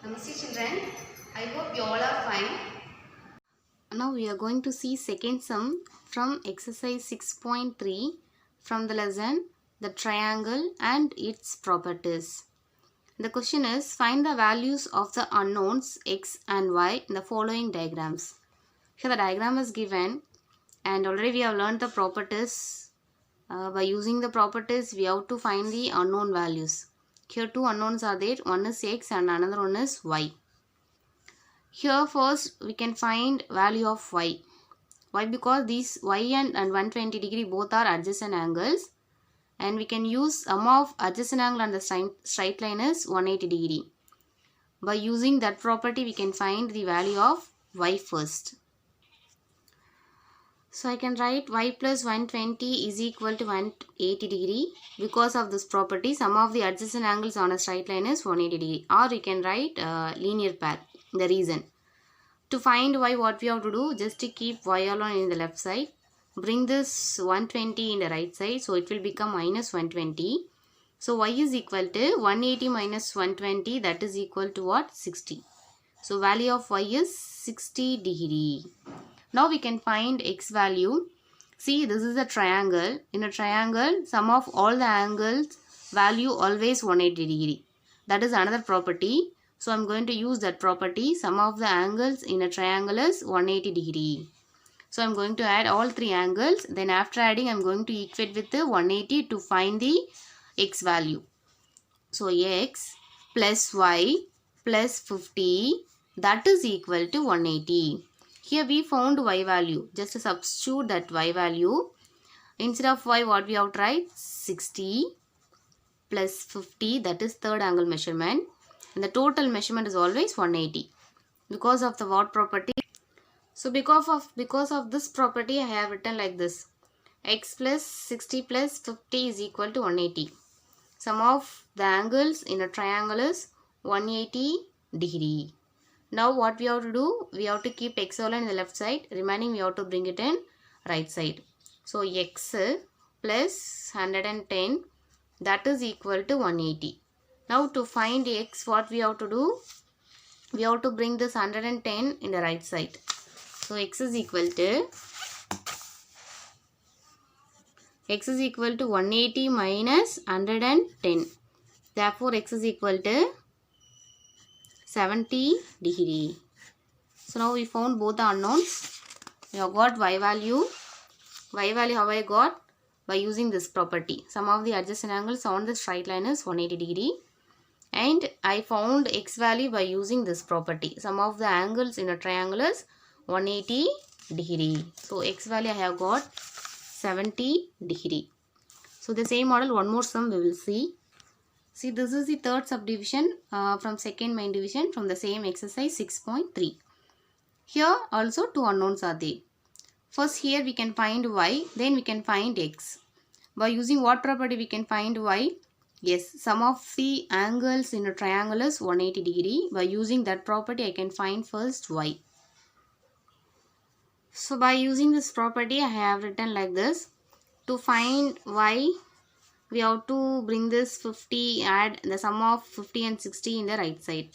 Namaste children, I hope you all are fine. Now we are going to see second sum from exercise 6.3 from the lesson the triangle and its properties. The question is find the values of the unknowns x and y in the following diagrams. Here the diagram is given and already we have learned the properties. By using the properties we have to find the unknown values. Here two unknowns are there, one is x and another one is y. Here first we can find value of y. Why? Because these y and 120 degree both are adjacent angles and we can use sum of adjacent angle and the straight line is 180 degree. By using that property we can find the value of y first. So I can write y plus 120 is equal to 180 degree. Because of this property sum of the adjacent angles on a straight line is 180 degree. Or we can write linear pair. The reason. To find y, what we have to do, just to keep y alone in the left side, bring this 120 in the right side, so it will become minus 120. So y is equal to 180 minus 120, that is equal to what? 60. So value of y is 60 degree. Now we can find x value. See, this is a triangle. In a triangle, sum of all the angles value always 180 degree. That is another property. So I am going to use that property. Sum of the angles in a triangle is 180 degree. So I am going to add all three angles. Then after adding I am going to equate with the 180 to find the x value. So x plus y plus 50, that is equal to 180. Here we found y value. Just to substitute that y value. Instead of y, what we have to write? 60 plus 50, that is third angle measurement. And the total measurement is always 180. Because of the what property? So because of this property I have written like this. X plus 60 plus 50 is equal to 180. Sum of the angles in a triangle is 180 degree. Now what we have to do? We have to keep x alone in the left side. Remaining we have to bring it in right side. So x plus 110, that is equal to 180. Now to find x, what we have to do? We have to bring this 110 in the right side. So x is equal to 180 minus 110. Therefore x is equal to 70 degree. So now we found both the unknowns. We have got y value. Y value how I got? By using this property. Sum of the adjacent angles on the straight line is 180 degree. And I found x value by using this property. Sum of the angles in a triangle is 180 degree. So x value I have got 70 degree. So the same model, one more sum we will see. See, this is the third subdivision from second main division from the same exercise 6.3. Here also two unknowns are there. First here we can find y, then we can find x. By using what property we can find y? Yes, sum of the angles in a triangle is 180 degree. By using that property I can find first y. So by using this property I have written like this. To find y, we have to bring this 50, add the sum of 50 and 60 in the right side.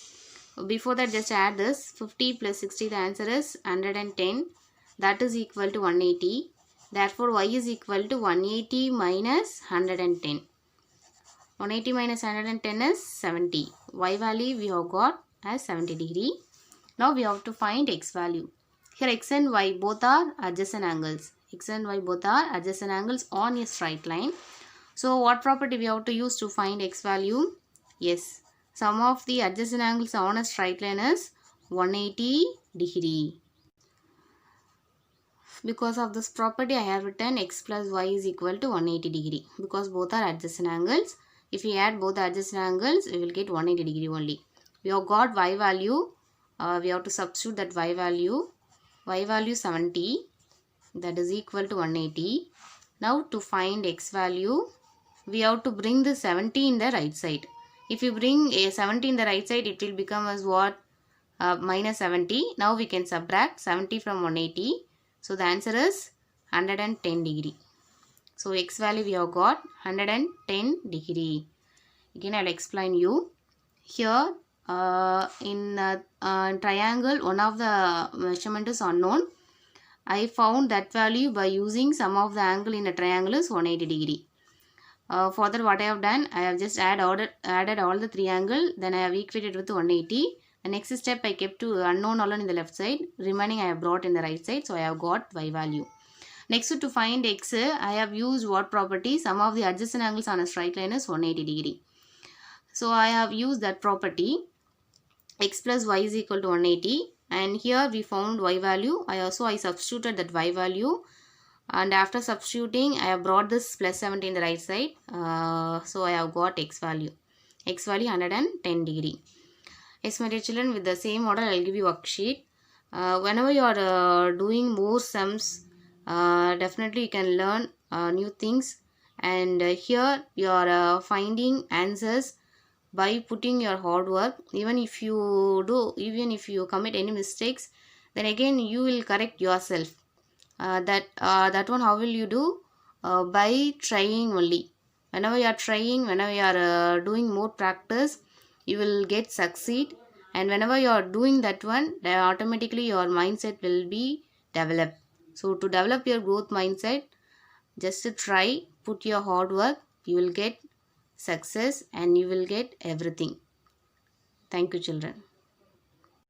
Before that just add this 50 plus 60, the answer is 110. That is equal to 180. Therefore y is equal to 180 minus 110. 180 minus 110 is 70. Y value we have got as 70 degree. Now we have to find x value. Here x and y both are adjacent angles. X and y both are adjacent angles on a straight line. So what property we have to use to find x value? Yes, sum of the adjacent angles on a straight line is 180 degree. Because of this property I have written x plus y is equal to 180 degree. Because both are adjacent angles. If we add both the adjacent angles, we will get 180 degree only. We have got y value. We have to substitute that y value. Y value 70. That is equal to 180. Now to find x value, we have to bring the 70 in the right side. If you bring a 70 in the right side, it will become as what? Minus 70. Now we can subtract 70 from 180. So the answer is 110 degree. So x value we have got 110 degree. Again I will explain you. Here in triangle, one of the measurement is unknown. I found that value by using sum of the angle in a triangle is 180 degree. Further, what I have done, I have just added all the three angle, then I have equated with 180. The next step, I kept to unknown alone in the left side, remaining I have brought in the right side, so I have got y value. Next, to find x, I have used what property? Sum of the adjacent angles on a straight line is 180 degree. So I have used that property, x plus y is equal to 180, and here we found y value. I substituted that y value, and after substituting I have brought this plus 70 in the right side, so I have got x value 110 degree. Yes, my dear children, with the same model I will give you a worksheet. Whenever you are doing more sums, definitely you can learn new things, and here you are finding answers by putting your hard work. Even if you commit any mistakes, then again you will correct yourself. That one, how will you do? By trying only. Whenever you are trying, whenever you are doing more practice, you will get succeed. And whenever you are doing that one, then automatically your mindset will be developed. So to develop your growth mindset, just to try, put your hard work, you will get success and you will get everything. Thank you, children.